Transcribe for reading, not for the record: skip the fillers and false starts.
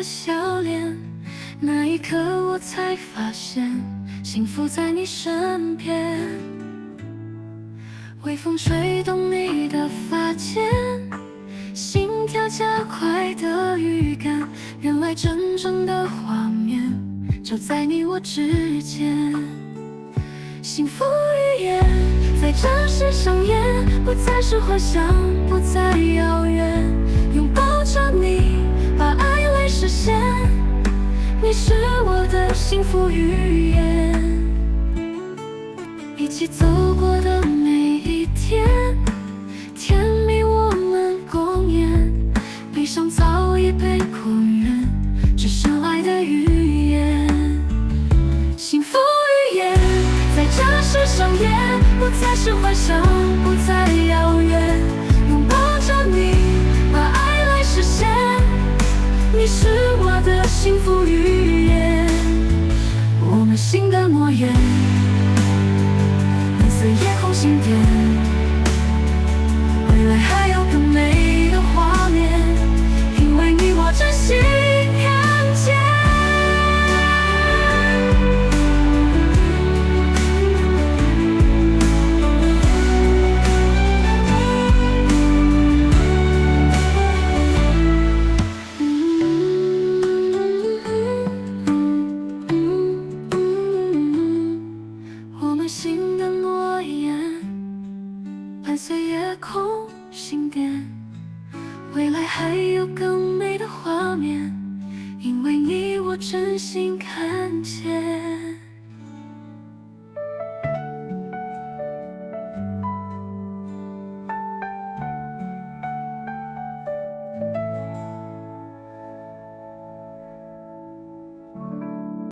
笑脸，那一刻我才发现，幸福在你身边。微风吹动你的发间，心跳加快的预感，原来真正的画面就在你我之间。幸福语言在这时上演，不再是幻想，不再遥远，拥抱着你，把爱来实现。你是我的幸福语言，一起走过的每一天，甜蜜我们共演，闭上早已被困人，只剩爱的语言。幸福语言在这时上演，不再是幻想，不再遥远，拥抱着你，把爱来实现。你是我的幸福语言，我们心的诺言，蓝色夜空星点，未来还有更美的画面，因为你我真心看见。我们心的诺言，伴随夜空星点，未来还有更美的画面，因为你我真心看见。